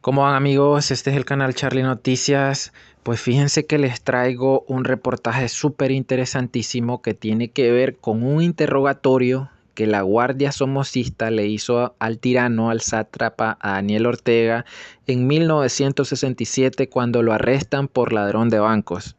¿Cómo van amigos? Este es el canal Charlie Noticias. Pues fíjense que les traigo un reportaje súper interesantísimo que tiene que ver con un interrogatorio que la Guardia Somocista le hizo al tirano, al sátrapa, a Daniel Ortega en 1967 cuando lo arrestan por ladrón de bancos.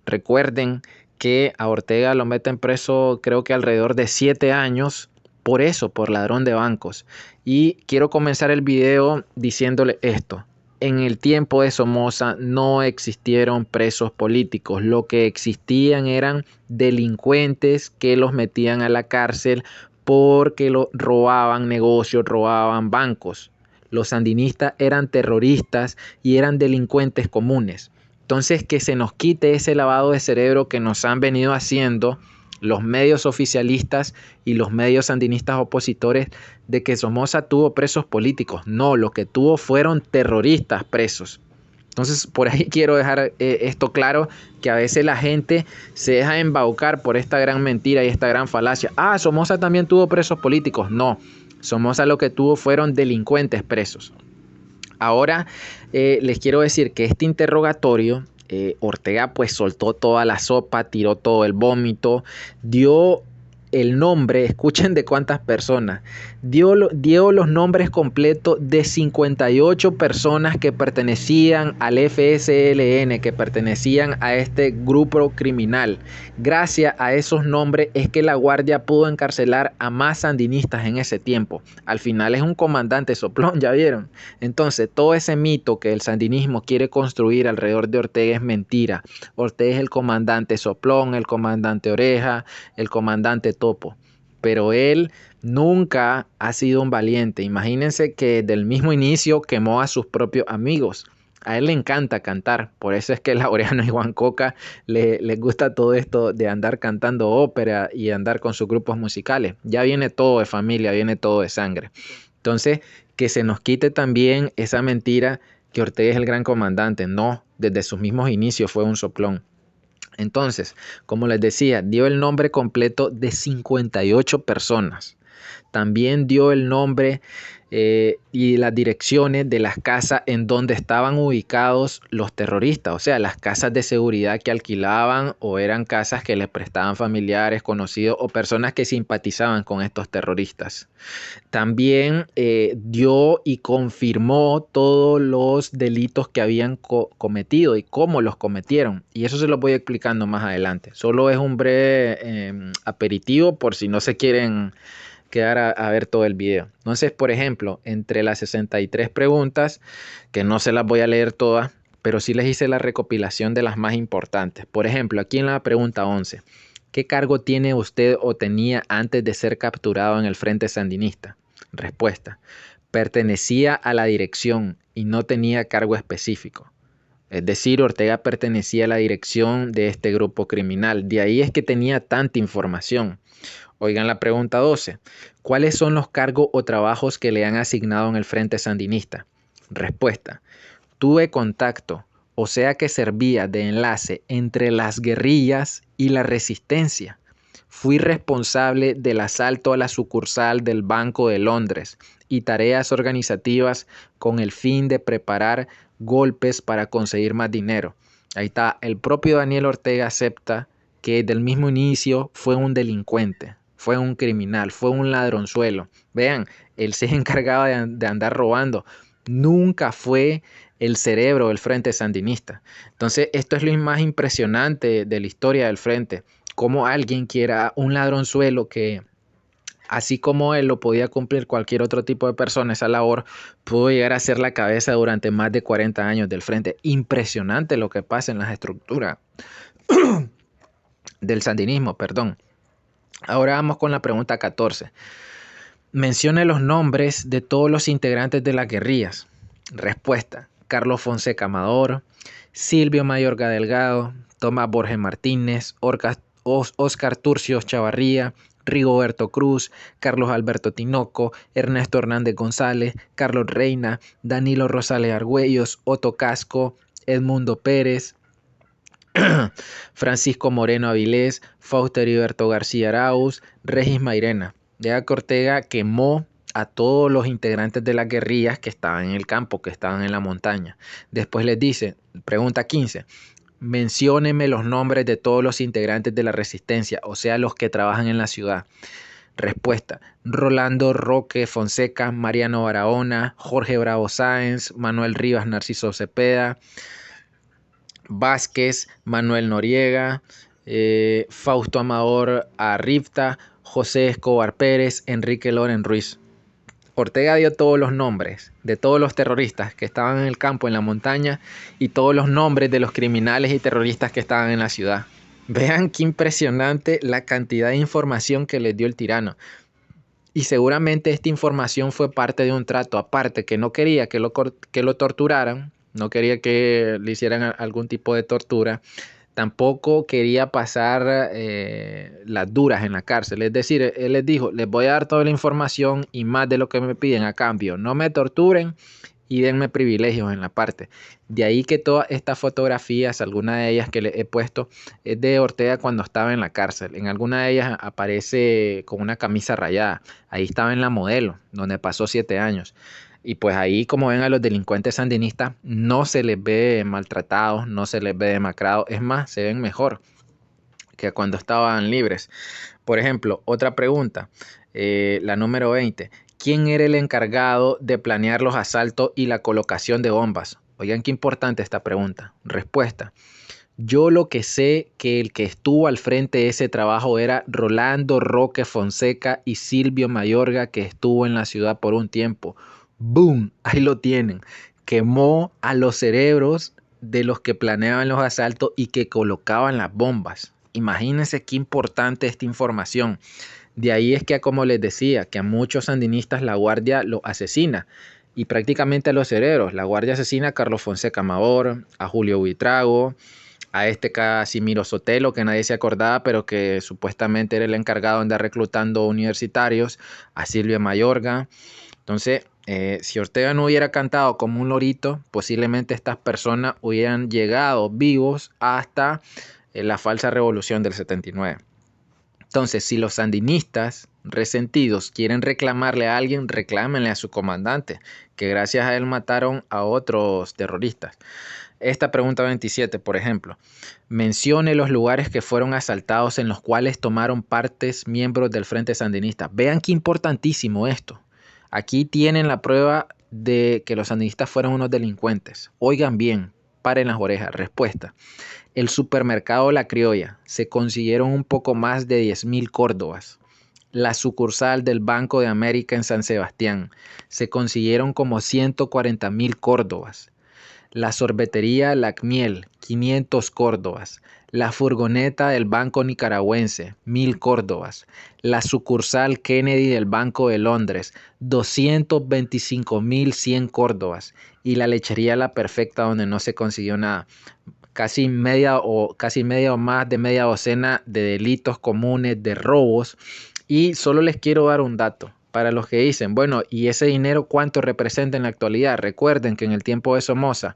Recuerden que a Ortega lo meten preso creo que alrededor de 7 años por eso, por ladrón de bancos. Y quiero comenzar el video diciéndole esto. En el tiempo de Somoza no existieron presos políticos. Lo que existían eran delincuentes que los metían a la cárcel porque robaban negocios, robaban bancos. Los sandinistas eran terroristas y eran delincuentes comunes. Entonces, que se nos quite ese lavado de cerebro que nos han venido haciendo los medios oficialistas y los medios sandinistas opositores de que Somoza tuvo presos políticos. No, lo que tuvo fueron terroristas presos. Entonces, por ahí quiero dejar esto claro, que a veces la gente se deja embaucar por esta gran mentira y esta gran falacia. Ah, Somoza también tuvo presos políticos. No, Somoza lo que tuvo fueron delincuentes presos. Ahora les quiero decir que este interrogatorio, Ortega pues soltó toda la sopa, tiró todo el vómito, dio el nombre, escuchen de cuántas personas, dio los nombres completos de 58 personas que pertenecían al FSLN, que pertenecían a este grupo criminal. Gracias a esos nombres es que la Guardia pudo encarcelar a más sandinistas en ese tiempo. Al final es un comandante soplón, ¿ya vieron? Entonces, todo ese mito que el sandinismo quiere construir alrededor de Ortega es mentira. Ortega es el comandante soplón, el comandante oreja, el comandante topo. Pero él nunca ha sido un valiente. Imagínense que desde el mismo inicio quemó a sus propios amigos. A él le encanta cantar, por eso es que Laureano y Juan Coca les gusta todo esto de andar cantando ópera y andar con sus grupos musicales. Ya viene todo de familia, viene todo de sangre. Entonces, que se nos quite también esa mentira que Ortega es el gran comandante. No, desde sus mismos inicios fue un soplón. Entonces, como les decía, dio el nombre completo de 58 personas. También dio el nombre y las direcciones de las casas en donde estaban ubicados los terroristas, o sea, las casas de seguridad que alquilaban o eran casas que les prestaban familiares, conocidos o personas que simpatizaban con estos terroristas. También dio y confirmó todos los delitos que habían cometido y cómo los cometieron. Y eso se lo voy explicando más adelante. Solo es un breve aperitivo por si no se quieren quedar a ver todo el video. Entonces, por ejemplo, entre las 63 preguntas, que no se las voy a leer todas, pero sí les hice la recopilación de las más importantes. Por ejemplo, aquí en la pregunta 11, ¿qué cargo tiene usted o tenía antes de ser capturado en el Frente Sandinista? Respuesta, pertenecía a la dirección y no tenía cargo específico. Es decir, Ortega pertenecía a la dirección de este grupo criminal. De ahí es que tenía tanta información. Oigan la pregunta 12. ¿Cuáles son los cargos o trabajos que le han asignado en el Frente Sandinista? Respuesta. Tuve contacto, o sea que servía de enlace entre las guerrillas y la resistencia. Fui responsable del asalto a la sucursal del Banco de Londres y tareas organizativas con el fin de preparar golpes para conseguir más dinero. Ahí está, el propio Daniel Ortega acepta que del mismo inicio fue un delincuente, fue un criminal, fue un ladronzuelo. Vean, él se encargaba de andar robando. Nunca fue el cerebro del Frente Sandinista. Entonces, esto es lo más impresionante de la historia del Frente. Cómo alguien que era un ladronzuelo que, así como él lo podía cumplir cualquier otro tipo de persona, esa labor, pudo llegar a ser la cabeza durante más de 40 años del Frente. Impresionante lo que pasa en las estructuras del sandinismo, perdón. Ahora vamos con la pregunta 14. Mencione los nombres de todos los integrantes de las guerrillas. Respuesta. Carlos Fonseca Amador, Silvio Mayorga Delgado, Tomás Borges Martínez, Oscar Turcios Chavarría, Rigoberto Cruz, Carlos Alberto Tinoco, Ernesto Hernández González, Carlos Reina, Danilo Rosales Argüellos, Otto Casco, Edmundo Pérez, Francisco Moreno Avilés, Fausto Heriberto García Arauz, Regis Mairena. Ya que Ortega quemó a todos los integrantes de las guerrillas que estaban en el campo, que estaban en la montaña. Después les dice, pregunta 15, mencióneme los nombres de todos los integrantes de la resistencia, o sea, los que trabajan en la ciudad. Respuesta, Rolando Roque Fonseca, Mariano Barahona, Jorge Bravo Sáenz, Manuel Rivas Narciso Cepeda, Vázquez, Manuel Noriega, Fausto Amador Arribta, José Escobar Pérez, Enrique Loren Ruiz. Ortega dio todos los nombres de todos los terroristas que estaban en el campo, en la montaña, y todos los nombres de los criminales y terroristas que estaban en la ciudad. Vean qué impresionante la cantidad de información que les dio el tirano. Y seguramente esta información fue parte de un trato, aparte que no quería que lo torturaran, no quería que le hicieran algún tipo de tortura, tampoco quería pasar las duras en la cárcel. Es decir, él les dijo, les voy a dar toda la información y más de lo que me piden a cambio. No me torturen y denme privilegios en la parte. De ahí que todas estas fotografías, alguna de ellas que les he puesto, es de Ortega cuando estaba en la cárcel. En alguna de ellas aparece con una camisa rayada. Ahí estaba en La Modelo, donde pasó 7 años. Y pues ahí, como ven, a los delincuentes sandinistas no se les ve maltratados, no se les ve demacrados. Es más, se ven mejor que cuando estaban libres. Por ejemplo, otra pregunta, la número 20. ¿Quién era el encargado de planear los asaltos y la colocación de bombas? Oigan, qué importante esta pregunta. Respuesta. Yo lo que sé que el que estuvo al frente de ese trabajo era Rolando Roque Fonseca y Silvio Mayorga, que estuvo en la ciudad por un tiempo. ¡Boom! Ahí lo tienen. Quemó a los cerebros de los que planeaban los asaltos y que colocaban las bombas. Imagínense qué importante esta información. De ahí es que, como les decía, que a muchos sandinistas la Guardia los asesina. Y prácticamente a los cerebros. La Guardia asesina a Carlos Fonseca Amador, a Julio Buitrago, a este Casimiro Sotelo, que nadie se acordaba, pero que supuestamente era el encargado de andar reclutando universitarios, a Silvia Mayorga. Entonces, si Ortega no hubiera cantado como un lorito, posiblemente estas personas hubieran llegado vivos hasta la falsa revolución del 79. Entonces, si los sandinistas resentidos quieren reclamarle a alguien, reclámenle a su comandante, que gracias a él mataron a otros terroristas. Esta pregunta 27, por ejemplo, mencione los lugares que fueron asaltados en los cuales tomaron partes miembros del Frente Sandinista. Vean qué importantísimo esto. Aquí tienen la prueba de que los sandinistas fueron unos delincuentes. Oigan bien, paren las orejas. Respuesta. El supermercado La Criolla, se consiguieron un poco más de 10,000 córdobas. La sucursal del Banco de América en San Sebastián, se consiguieron como 140,000 córdobas. La sorbetería Lacmiel, 500 córdobas. La furgoneta del Banco Nicaragüense, 1,000 córdobas. La sucursal Kennedy del Banco de Londres, 225,100 córdobas. Y la lechería La Perfecta, donde no se consiguió nada. Casi media o más de media docena de delitos comunes, de robos. Y solo les quiero dar un dato. Para los que dicen, bueno, ¿y ese dinero cuánto representa en la actualidad? Recuerden que en el tiempo de Somoza,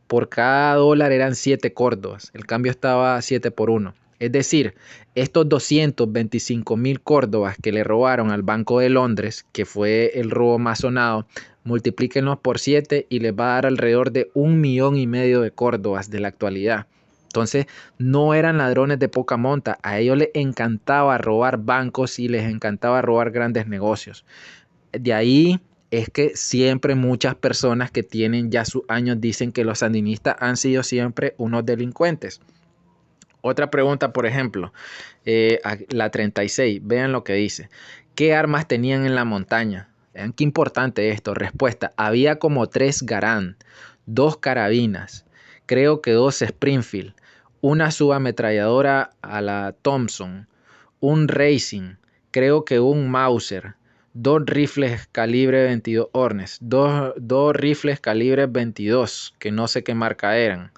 por cada dólar eran 7 córdobas. El cambio estaba 7 por 1. Es decir, estos 225,000 córdobas que le robaron al Banco de Londres, que fue el robo más sonado, multiplíquenlos por 7 y les va a dar alrededor de 1,5 millones de córdobas de la actualidad. Entonces, no eran ladrones de poca monta. A ellos les encantaba robar bancos y les encantaba robar grandes negocios. De ahí es que siempre muchas personas que tienen ya sus años dicen que los sandinistas han sido siempre unos delincuentes. Otra pregunta, por ejemplo, la 36. Vean lo que dice. ¿Qué armas tenían en la montaña? Vean qué importante esto. Respuesta. Había como 3 Garand, 2 carabinas, creo que 2 Springfield, una subametralladora a la Thompson, un Racing, creo que un Mauser, 2 rifles calibre 22 Hornets, 2 rifles calibre 22, que no sé qué marca eran,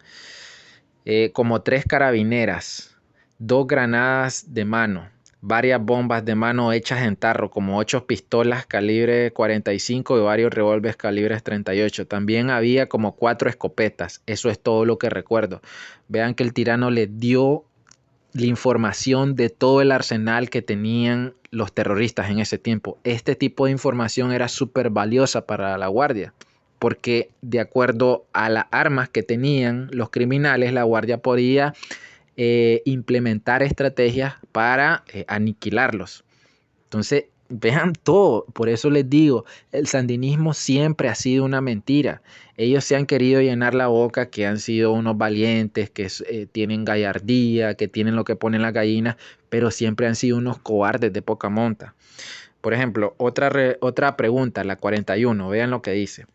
como 3 carabineras, 2 granadas de mano, varias bombas de mano hechas en tarro, como 8 pistolas calibre 45 y varios revólveres calibre 38. También había como 4 escopetas. Eso es todo lo que recuerdo. Vean que el tirano le dio la información de todo el arsenal que tenían los terroristas en ese tiempo. Este tipo de información era súper valiosa para la Guardia, porque de acuerdo a las armas que tenían los criminales, la Guardia podía implementar estrategias para aniquilarlos. Entonces, vean todo, por eso les digo, el sandinismo siempre ha sido una mentira. Ellos se han querido llenar la boca que han sido unos valientes, que tienen gallardía, que tienen lo que ponen las gallinas, pero siempre han sido unos cobardes de poca monta. Por ejemplo, otra pregunta, la 41, vean lo que dice.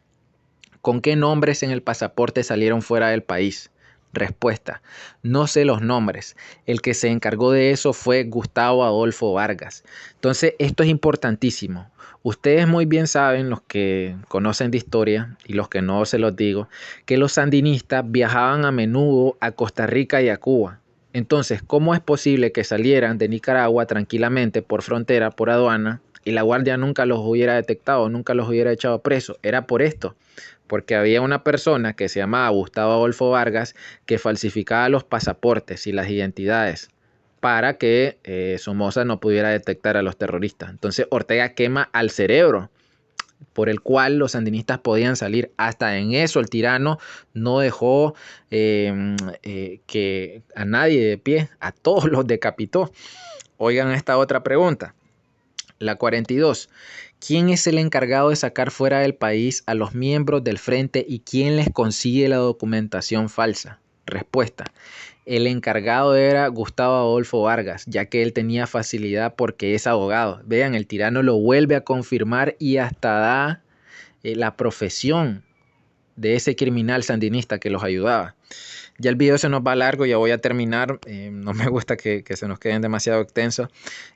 ¿Con qué nombres en el pasaporte salieron fuera del país? Respuesta: no sé los nombres. El que se encargó de eso fue Gustavo Adolfo Vargas. Entonces, esto es importantísimo. Ustedes muy bien saben, los que conocen de historia y los que no se los digo, que los sandinistas viajaban a menudo a Costa Rica y a Cuba. Entonces, ¿cómo es posible que salieran de Nicaragua tranquilamente por frontera, por aduana, y la Guardia nunca los hubiera detectado, nunca los hubiera echado presos? Era por esto, porque había una persona que se llamaba Gustavo Adolfo Vargas que falsificaba los pasaportes y las identidades para que Somoza no pudiera detectar a los terroristas. Entonces Ortega quema al cerebro por el cual los sandinistas podían salir. Hasta en eso el tirano no dejó que a nadie de pie, a todos los decapitó. Oigan esta otra pregunta, la 42. ¿Quién es el encargado de sacar fuera del país a los miembros del frente y quién les consigue la documentación falsa? Respuesta: el encargado era Gustavo Adolfo Vargas, ya que él tenía facilidad porque es abogado. Vean, el tirano lo vuelve a confirmar y hasta da la profesión de ese criminal sandinista que los ayudaba. Ya el video se nos va largo, ya voy a terminar. No me gusta que se nos queden demasiado extensos.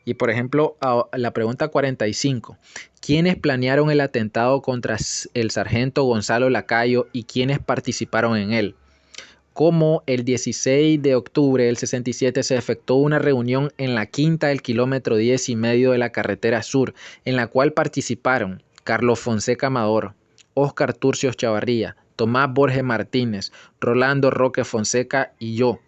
Y por ejemplo, la pregunta 45. ¿Quiénes planearon el atentado contra el sargento Gonzalo Lacayo y quiénes participaron en él? Como el 16 de octubre del 67 se efectuó una reunión en la quinta del kilómetro 10,5 de la carretera sur, en la cual participaron Carlos Fonseca Amador, Óscar Turcios Chavarría, Tomás Borges Martínez, Rolando Roque Fonseca y yo.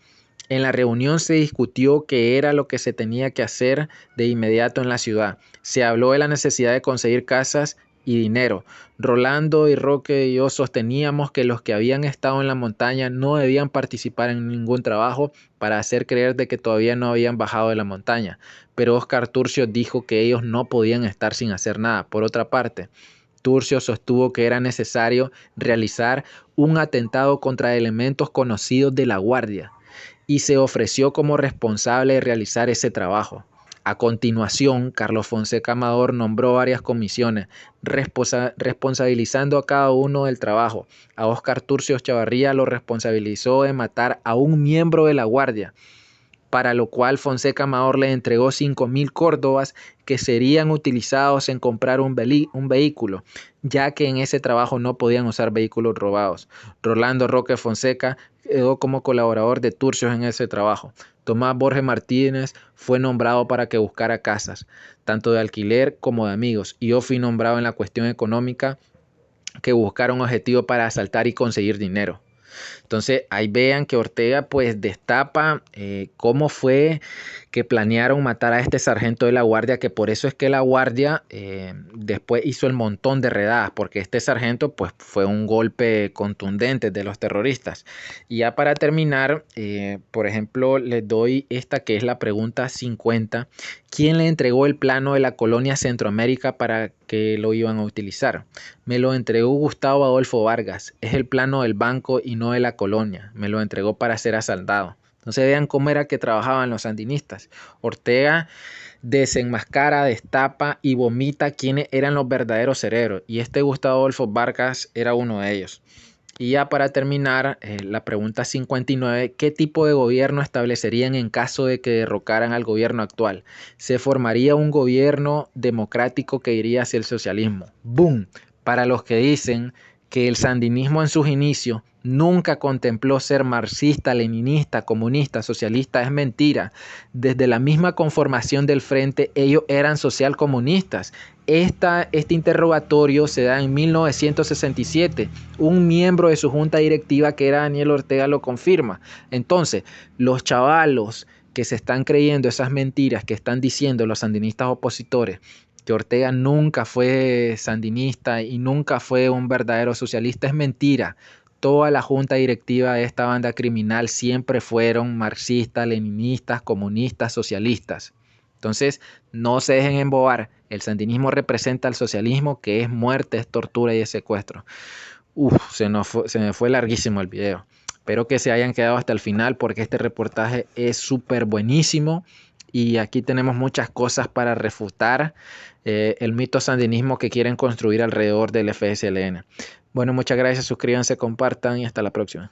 En la reunión se discutió qué era lo que se tenía que hacer de inmediato en la ciudad. Se habló de la necesidad de conseguir casas y dinero. Rolando y Roque y yo sosteníamos que los que habían estado en la montaña no debían participar en ningún trabajo para hacer creer de que todavía no habían bajado de la montaña. Pero Óscar Turcios dijo que ellos no podían estar sin hacer nada. Por otra parte, Turcios sostuvo que era necesario realizar un atentado contra elementos conocidos de la Guardia y se ofreció como responsable de realizar ese trabajo. A continuación, Carlos Fonseca Amador nombró varias comisiones, responsabilizando a cada uno del trabajo. A Óscar Turcios Chavarría lo responsabilizó de matar a un miembro de la Guardia, para lo cual Fonseca Amador le entregó 5,000 córdobas que serían utilizados en comprar un vehículo, ya que en ese trabajo no podían usar vehículos robados. Rolando Roque Fonseca quedó como colaborador de Turcios en ese trabajo. Tomás Borges Martínez fue nombrado para que buscara casas, tanto de alquiler como de amigos, y yo fui nombrado en la cuestión económica, que buscara un objetivo para asaltar y conseguir dinero. Entonces ahí vean que Ortega pues destapa cómo fue que planearon matar a este sargento de la Guardia, que por eso es que la Guardia después hizo el montón de redadas, porque este sargento pues fue un golpe contundente de los terroristas. Y ya para terminar, por ejemplo, les doy esta que es la pregunta 50. ¿Quién le entregó el plano de la colonia Centroamérica para que lo iban a utilizar? Me lo entregó Gustavo Adolfo Vargas. Es el plano del banco y no de la colonia. Me lo entregó para ser asaltado. Entonces vean cómo era que trabajaban los sandinistas. Ortega desenmascara, destapa y vomita quiénes eran los verdaderos cerebros. Y este Gustavo Adolfo Vargas era uno de ellos. Y ya para terminar, la pregunta 59, ¿qué tipo de gobierno establecerían en caso de que derrocaran al gobierno actual? Se formaría un gobierno democrático que iría hacia el socialismo. ¡Boom! Para los que dicen que el sandinismo en sus inicios nunca contempló ser marxista, leninista, comunista, socialista, es mentira. Desde la misma conformación del frente, ellos eran socialcomunistas. Este interrogatorio se da en 1967. Un miembro de su junta directiva, que era Daniel Ortega, lo confirma. Entonces, los chavalos que se están creyendo esas mentiras que están diciendo los sandinistas opositores, que Ortega nunca fue sandinista y nunca fue un verdadero socialista, es mentira. Toda la junta directiva de esta banda criminal siempre fueron marxistas, leninistas, comunistas, socialistas. Entonces, no se dejen embobar. El sandinismo representa el socialismo, que es muerte, es tortura y es secuestro. Se me fue larguísimo el video. Espero que se hayan quedado hasta el final porque este reportaje es súper buenísimo y aquí tenemos muchas cosas para refutar el mito sandinismo que quieren construir alrededor del FSLN. Bueno, muchas gracias, suscríbanse, compartan y hasta la próxima.